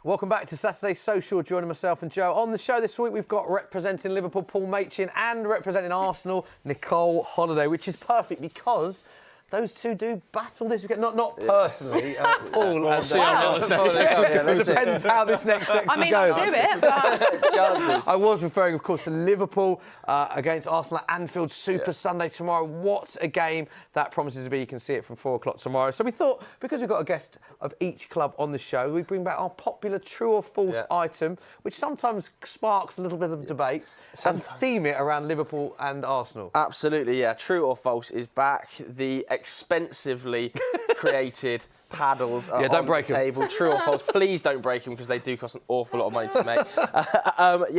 Welcome back to Saturday Social, joining myself and Joe. On the show this week, we've got representing Liverpool, Paul Machin, and representing Arsenal, Nicole Holliday, which is perfect because those two do battle this weekend. Not personally, Paul. We'll see how this next section goes. Depends how this next section goes. I mean, I'll do it, but... Chances. I was referring, of course, to Liverpool against Arsenal at Anfield Super Sunday tomorrow. What a game that promises to be. You can see it from 4 o'clock tomorrow. So we thought, because we've got a guest of each club on the show, we bring back our popular true or false item, which sometimes sparks a little bit of debate, and theme it around Liverpool and Arsenal. Absolutely, yeah. True or false is back. The expensively created paddles are don't on break the them. table. True or false? Please don't break them because they do cost an awful lot of money to make.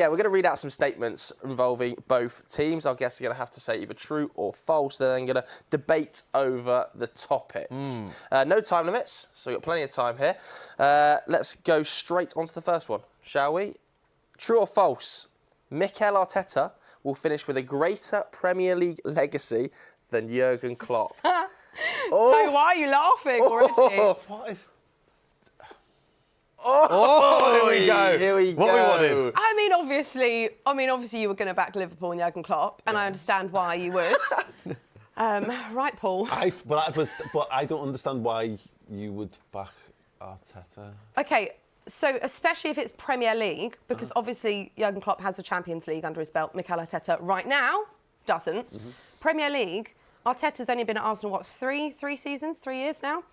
We're going to read out some statements involving both teams. Our guests are going to have to say either true or false. They're then going to debate over the topics. No time limits, so we've got plenty of time here. Let's go straight onto the first one, shall we? True or false? Mikel Arteta will finish with a greater Premier League legacy than Jurgen Klopp. Why are you laughing already? What is... Here we go. Here we what go. we wanted. I mean, obviously, you were going to back Liverpool and Jurgen Klopp, and I understand why you would. Right, Paul. But I don't understand why you would back Arteta. Okay, so especially if it's Premier League, because obviously Jurgen Klopp has the Champions League under his belt. Mikel Arteta right now doesn't. Premier League, Arteta's only been at Arsenal, what, 3 seasons, 3 years now?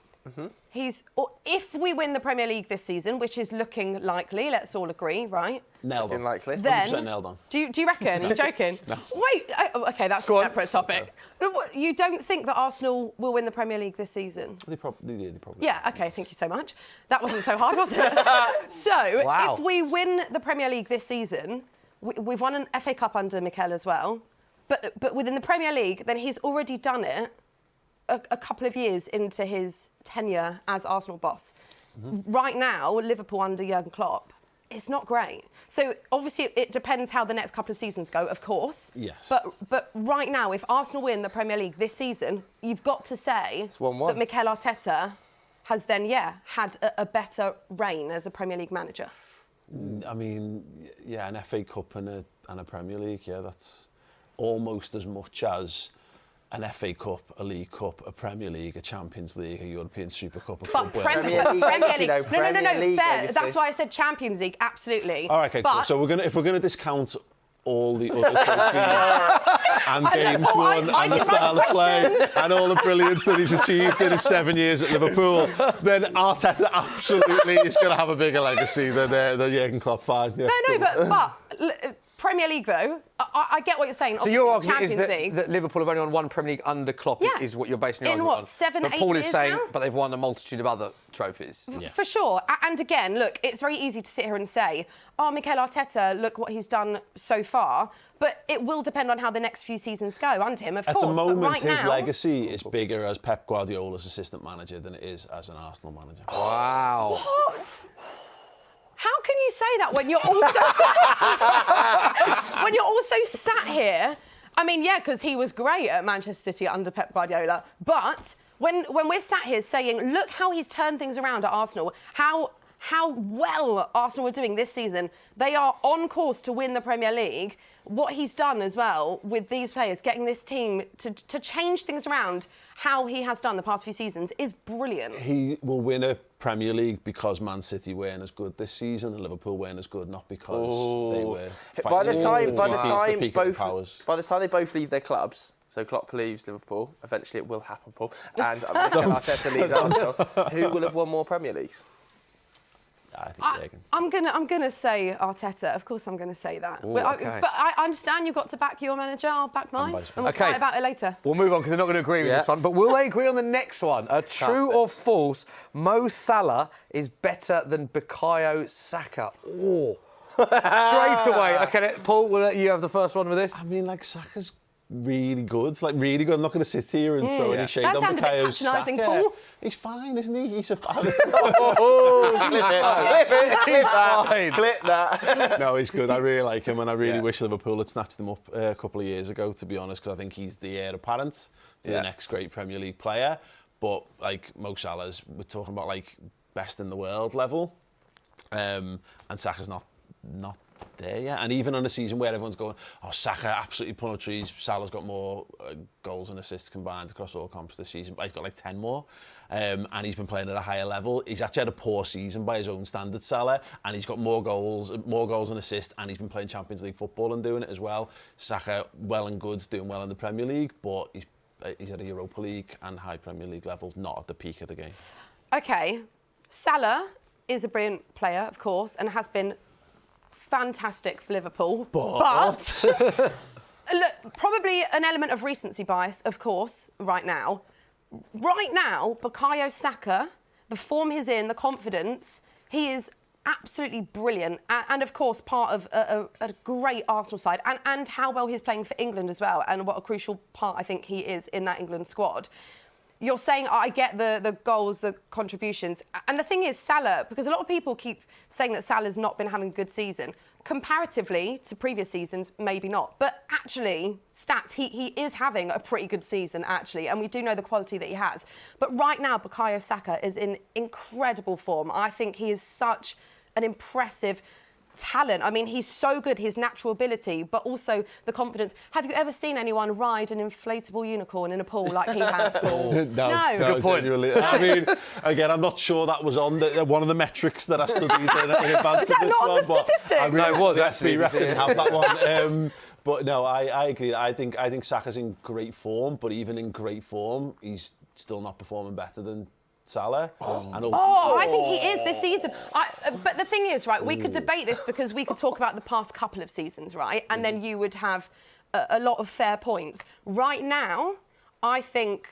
If we win the Premier League this season, which is looking likely, let's all agree, right? Nailed on. Likely. Then, 100% nailed on. Do you reckon? Are you joking? No. Wait, okay, that's a separate topic. No, you don't think that Arsenal will win the Premier League this season? They probably. Yeah, okay, thank you so much. That wasn't so hard, was it? So, if we win the Premier League this season, we've won an FA Cup under Mikel as well, but within the Premier League, then he's already done it a couple of years into his tenure as Arsenal boss. Right now, Liverpool under Jurgen Klopp, it's not great. So obviously it depends how the next couple of seasons go, of course. Yes. But right now, if Arsenal win the Premier League this season, you've got to say It's 1-1. that Mikel Arteta has then, had a better reign as a Premier League manager. I mean, yeah, an FA Cup and a Premier League, that's almost as much as an FA Cup, a League Cup, a Premier League, a Champions League, a European Super Cup, a But Cup. Premier League. No, Premier League fair. legacy. That's why I said Champions League, absolutely. All right, okay, cool. So if we're gonna discount all the other trophies and games won and the style of play and all the brilliance that he's achieved in his 7 years at Liverpool, then Arteta absolutely is going to have a bigger legacy than Jurgen Klopp. Fine. Yeah, But Premier League, though, I get what you're saying. So your argument Champions is that, League. that Liverpool have only won one Premier League under Klopp is what you're basing your In argument what, on. 7, but 8 Paul is years saying, now? but they've won a multitude of other trophies. For sure. And again, look, it's very easy to sit here and say, Mikel Arteta, look what he's done so far. But it will depend on how the next few seasons go under him, of course. At the moment, but right his now, legacy is bigger as Pep Guardiola's assistant manager than it is as an Arsenal manager. Wow. What? How can you say that when you're also sat here? I mean, yeah, because he was great at Manchester City under Pep Guardiola. But when we're sat here saying, look how he's turned things around at Arsenal, how well Arsenal are doing this season, they are on course to win the Premier League. What he's done as well with these players, getting this team to change things around, how he has done the past few seasons is brilliant. He will win a Premier League because Man City weren't as good this season and Liverpool weren't as good, not because they were. By the time they both leave their clubs, so Klopp leaves Liverpool, eventually it will happen, Paul, and Mikel Arteta leaves Arsenal, who will have won more Premier Leagues? I think Jurgen. I'm gonna say Arteta. Of course, I'm gonna say that. Ooh, but okay. I understand you've got to back your manager. I'll back mine, and we'll Okay. fight about it later. We'll move on because they're not going to agree with this one. But will they agree on the next one? True or false? Mo Salah is better than Bukayo Saka. Oh. Straight away. Okay, Paul, we'll let you have the first one with this. I mean, Saka's really good. Really good. I'm not going to sit here and throw any shade on Bukayo Saka. Paul. He's fine, isn't he? He's a fan. Clip that. No, he's good. I really like him, and I really wish Liverpool had snatched him up a couple of years ago, to be honest, because I think he's the heir apparent to the next great Premier League player. But Mo Salah's, we're talking about best in the world level. and Saka's not there yet. And even on a season where everyone's going, oh, Saka absolutely pulling trees, Salah's got more goals and assists combined across all comps this season, but he's got like 10 more. And he's been playing at a higher level. He's actually had a poor season by his own standards, Salah, and he's got more goals and assists, and he's been playing Champions League football and doing it as well. Saka, well and good, doing well in the Premier League, but he's at a Europa League and high Premier League level, not at the peak of the game. Okay, Salah is a brilliant player, of course, and has been fantastic for Liverpool. But look, probably an element of recency bias, of course, right now. Right now, Bukayo Saka, the form he's in, the confidence, he is absolutely brilliant. And of course, part of a great Arsenal side. And how well he's playing for England as well. And what a crucial part I think he is in that England squad. You're saying, I get the goals, the contributions. And the thing is, Salah, because a lot of people keep saying that Salah's not been having a good season. Comparatively to previous seasons, maybe not. But actually, stats, he is having a pretty good season, actually. And we do know the quality that he has. But right now, Bukayo Saka is in incredible form. I think he is such an impressive talent. I mean, he's so good, his natural ability, but also the confidence. Have you ever seen anyone ride an inflatable unicorn in a pool like he has, Paul? No. Good point. I mean, again, I'm not sure that was on one of the metrics that I studied in advance of this one. No, it was actually. Ref didn't have that one. But no, I agree. I think Saka's in great form, but even in great form, he's still not performing better than Salah. I think he is this season. But the thing is, right, we could debate this because we could talk about the past couple of seasons, right? And then you would have a lot of fair points. Right now, I think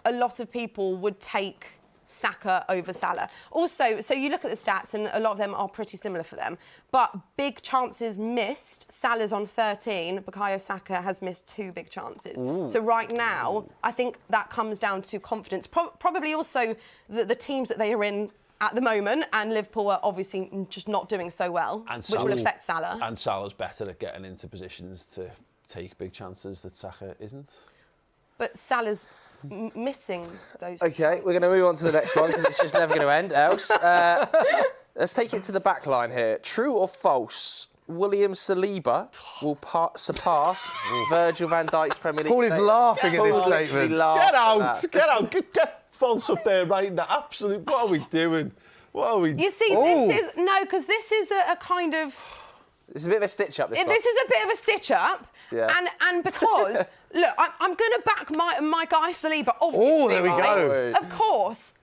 a lot of people would take Saka over Salah. Also, so you look at the stats and a lot of them are pretty similar for them. But big chances missed, Salah's on 13, Bukayo Saka has missed 2 big chances. So right now, I think that comes down to confidence. Probably also the teams that they are in at the moment, and Liverpool are obviously just not doing so well, which will affect Salah. And Salah's better at getting into positions to take big chances that Saka isn't. But Salah's missing those. Okay, we're going to move on to the next one because it's just never going to end else. Let's take it to the back line here. True or false? William Saliba will surpass Virgil van Dijk's Premier League. Paul is laughing at this statement. Get out. Get Fonz up there right now. Absolutely. What are we doing? You see, this is... No, because this is a kind of... It's a bit of a stitch-up, this one. This is a bit of a stitch-up. Yeah. And because, look, I'm going to back my guy Saliba, obviously. Oh, there we go. Of course.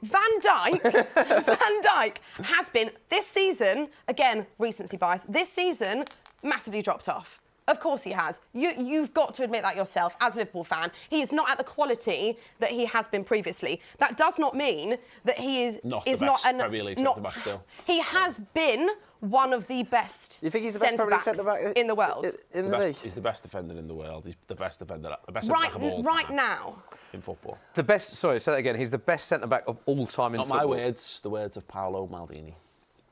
Van Dijk has been, this season, again, recency bias, this season, massively dropped off. Of course he has. You've got to admit that yourself, as a Liverpool fan. He is not at the quality that he has been previously. That does not mean that he is not the best Premier League centre-back still. He has been one of the best. You think he's the best Premier League centre-back in the world? In the league? He's the best defender in the world. He's the best defender, the best right, centre-back of all right time now. In football. The best. Sorry, say that again. He's the best centre-back of all time in football. Not my words. The words of Paolo Maldini.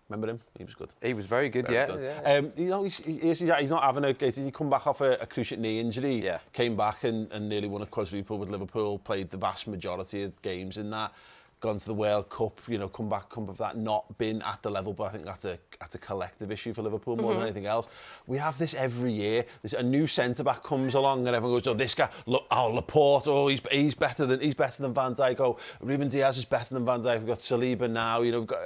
Remember him? He was good. He was very good, yeah. Good. You know, he's not having a... He come back off a cruciate knee injury, came back and nearly won a quadruple with Liverpool, played the vast majority of games in that, gone to the World Cup, you know, come back of that, not been at the level, but I think that's a collective issue for Liverpool more than anything else. We have this every year. There's a new centre-back comes along and everyone goes, oh, this guy, look, oh, Laporte, oh, he's better than Van Dijk, oh, Ruben Diaz is better than Van Dijk, we've got Saliba now, you know, we've got...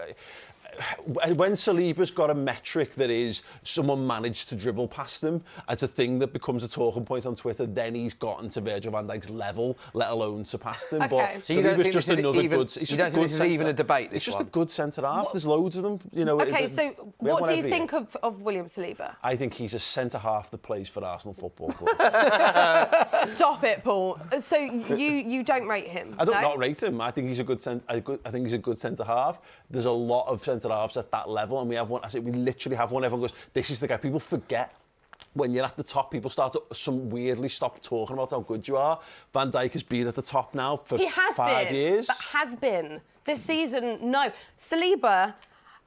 When Saliba's got a metric that is someone managed to dribble past them, it's a thing that becomes a talking point on Twitter, then he's gotten to Virgil van Dijk's level, let alone surpassed him. Okay. But so Saliba's just another good... You don't think this is even a debate, It's just a good centre-half. There's loads of them. You know, OK, so what do you think of William Saliba? I think he's a centre-half that plays for Arsenal Football Club. Stop it, Paul. So you don't rate him? I don't not rate him. I think he's a good centre-half. There's a lot of centre-halves at that level, and we have one. I say we literally have one. Everyone goes, "This is the guy." People forget when you're at the top. People start to weirdly stop talking about how good you are. Van Dijk has been at the top now for 5 years. But has been this season. No, Saliba,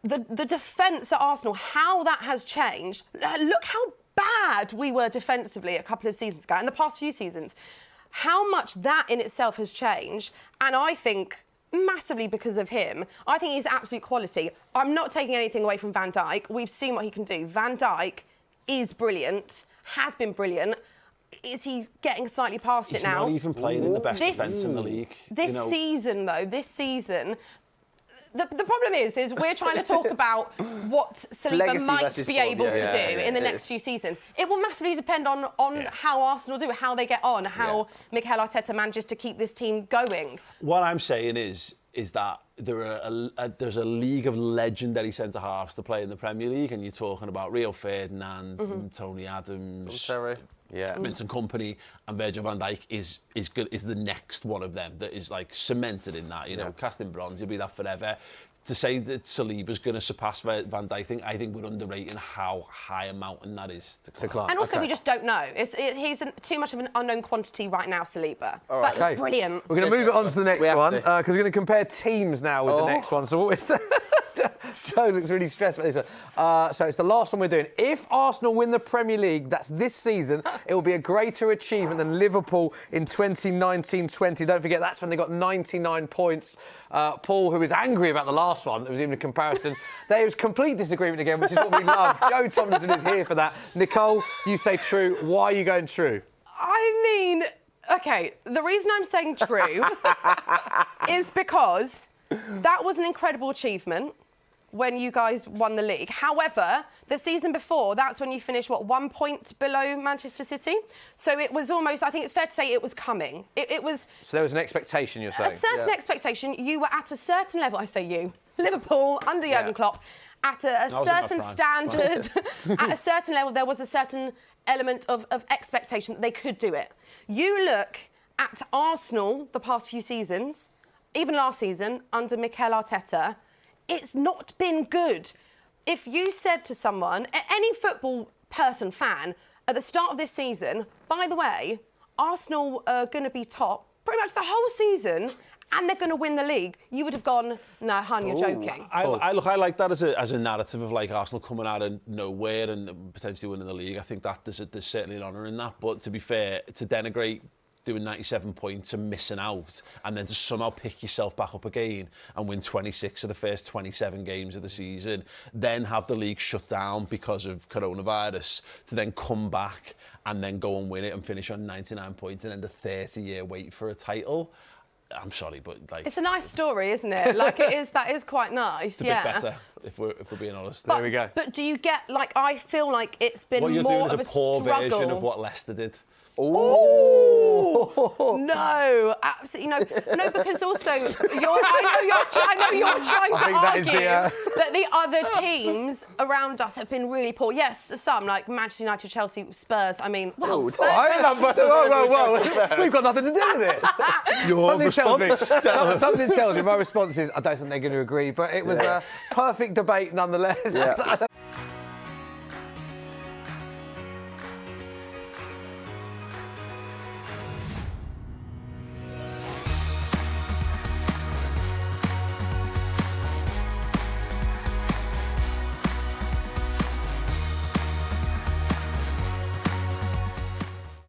the defence at Arsenal, how that has changed. Look how bad we were defensively a couple of seasons ago, in the past few seasons. How much that in itself has changed, and I think massively because of him. I think he's absolute quality. I'm not taking anything away from Van Dijk. We've seen what he can do. Van Dijk is brilliant, has been brilliant. Is he getting slightly past it now? He's not even playing in the best defence in the league. This season, the problem is we're trying to talk about what Saliba might be able to do in the next few seasons. It will massively depend on how Arsenal do, how they get on, how Mikel Arteta manages to keep this team going. What I'm saying is that there's a league of legendary centre-halves to play in the Premier League, and you're talking about Rio Ferdinand, Tony Adams, Vincent Kompany, and Virgil van Dijk is the next one of them that is like cemented in that, you know, cast in bronze, he'll be that forever. To say that Saliba's going to surpass Van Dijk, I think we're underrating how high a mountain that is to climb. And also, we just don't know. He's too much of an unknown quantity right now, Saliba. But brilliant. We're going to move it on to the next one, because we're going to compare teams now with the next one. So what we're saying... Joe looks really stressed about this one. So it's the last one we're doing. If Arsenal win the Premier League, that's this season, it will be a greater achievement than Liverpool in 2019-20. Don't forget, that's when they got 99 points. Paul, who is angry about the last one, there was even a comparison. There was complete disagreement again, which is what we love. Joe Thompson is here for that. Nicole, you say true. Why are you going true? I mean, OK, the reason I'm saying true is because that was an incredible achievement when you guys won the league. However, the season before, that's when you finished, 1 point below Manchester City? So it was almost, I think it's fair to say it was coming. It was... So there was an expectation, you're saying? A certain expectation. You were at a certain level, I say you, Liverpool, under Jurgen Klopp, at a certain standard, at a certain level, there was a certain element of expectation that they could do it. You look at Arsenal the past few seasons, even last season, under Mikel Arteta, it's not been good. If you said to someone, any football person, fan, at the start of this season, by the way, Arsenal are going to be top pretty much the whole season and they're going to win the league, you would have gone, no, hun, you're joking. I like that as a narrative of like Arsenal coming out of nowhere and potentially winning the league. I think that there's certainly an honour in that. But to be fair, to denigrate doing 97 points and missing out, and then to somehow pick yourself back up again and win 26 of the first 27 games of the season, then have the league shut down because of coronavirus, to then come back and then go and win it and finish on 99 points and end a 30-year wait for a title. I'm sorry, but like... It's a nice story, isn't it? Like, that is quite nice, it's a bit better, if we're being honest. There we go. But do you get, like, I feel like it's been more of a struggle. What you're doing is a poor version of what Leicester did. Oh no, absolutely no, because also I know you're trying to argue that the other teams around us have been really poor. Yes, some like Manchester United, Chelsea, Spurs. I mean, well, Spurs. Whoa. We've got nothing to do with it. Your response? Something tells me. My response is I don't think they're going to agree, but it was a perfect debate nonetheless. Yeah.